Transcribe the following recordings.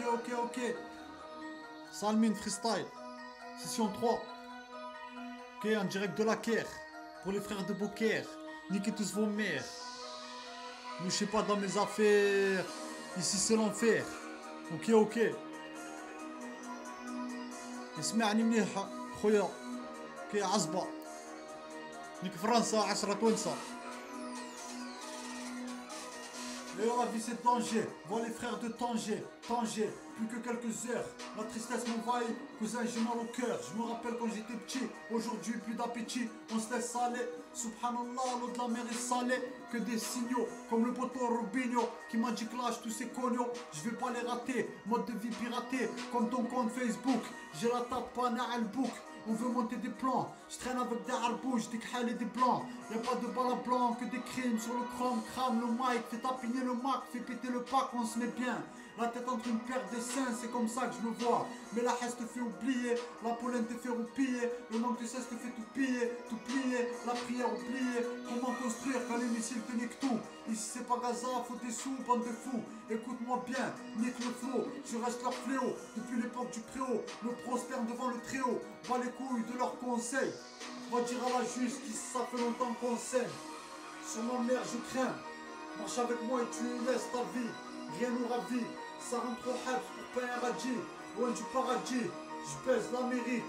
ok. Salmine freestyle. Session 3. Ok, en direct de la Caire. Pour les frères de Beaucaire. Niquez tous vos mères. Ne touchez pas dans mes affaires. Ici c'est l'enfer. Ok. اسمعني مليح خويا. كي عصبة. نيك فرنسا 10 تونسة. Et la vie c'est danger, voilà les frères de Tanger, plus que quelques heures, la tristesse m'envahit, cousin j'ai mal au cœur, je me rappelle quand j'étais petit, aujourd'hui plus d'appétit, on se laisse aller, subhanallah, l'eau de la mer est salée, que des signaux, comme le poteau Robinho, qui m'a dit que lâche tous ces cognons, je vais pas les rater, mode de vie piraté, comme ton compte Facebook, j'ai la tête pas à le bouc. On veut monter des plans, je traîne avec des harbouches, des crêles et des blancs. Y'a pas de balles à blanc, que des crimes sur le chrome, crame le mic, fait tapiner le Mac, fait péter le pack, on se met bien. La tête entre une paire de seins, c'est comme ça que je me vois. Mais la haine te fait oublier, la pollen te fait roupiller, le manque de cesse te fait tout piller, tout plier, la prière oubliée. Comment construire quand les missiles te niquent tout? Ici c'est pas Gaza, faut des sous, bande de fous. Écoute-moi bien, nique le flow, je reste leur fléau. Depuis l'époque du préau, me prosterne devant le tréau. Bas les couilles de leurs conseils. Va dire à la juge qui ça fait longtemps qu'on saigne. Sur ma mère je crains. Marche avec moi et tu laisses ta vie. Rien nous ravit. Ça rend trop hype pour pas un radis. Loin du paradis. Je baise l'Amérique.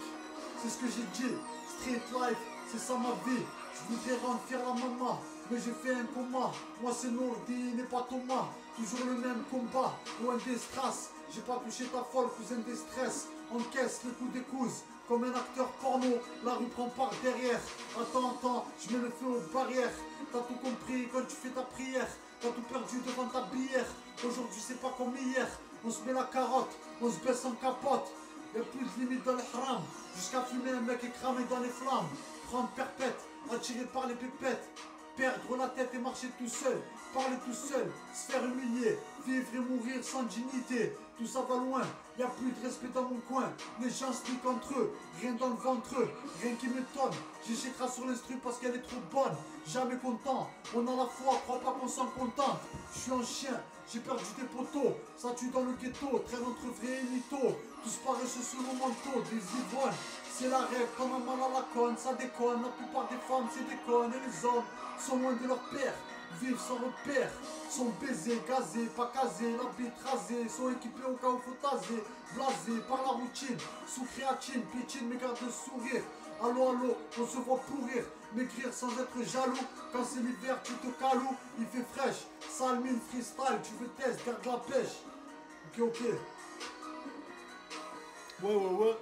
C'est ce que j'ai dit. Street life, c'est ça ma vie. Je voudrais rendre fier la maman. Mais j'ai fait un coma. Moi c'est Nourdi, n'est pas Thomas. Toujours le même combat. Loin des strass. J'ai pas touché ta folle, cousin des stress. Encaisse le coup des couses. Comme un acteur porno, la rue prend par derrière. Attends, je mets le feu aux barrières. T'as tout compris quand tu fais ta prière. T'as tout perdu devant ta bière. Aujourd'hui c'est pas comme hier. On se met la carotte, on se baisse en capote. Y'a plus de limite dans le haram. Jusqu'à fumer un mec et cramer dans les flammes. Prendre perpète, attiré par les pépettes. Perdre la tête et marcher tout seul, parler tout seul, se faire humilier, vivre et mourir sans dignité. Tout ça va loin, y a plus de respect dans mon coin. Les gens se piquent entre eux, rien dans le ventre, rien qui m'étonne. J'ai Chekra sur l'instru parce qu'elle est trop bonne. Jamais content, on a la foi, crois pas qu'on s'en contente. Je suis un chien, j'ai perdu des poteaux. Ça tue dans le ghetto, traîne entre vrai et mytho. Tous paraissent sous mon manteau, des ivrognes. C'est la règle, comme un mal à la conne, ça déconne. La plupart des femmes c'est des connes et les hommes sont loin de leur père, vivent sans repère, sont baisés, gazés, pas casés, la bite rasée, sont équipés au cas où faut taser, blasés par la routine, sous créatine, pitine, mais garde le sourire. Allô, on se voit pourrir, m'écrire sans être jaloux. Quand c'est l'hiver, tu te caloues, il fait fraîche. Salmine freestyle, tu veux test, garde la pêche. Ok. Ouais.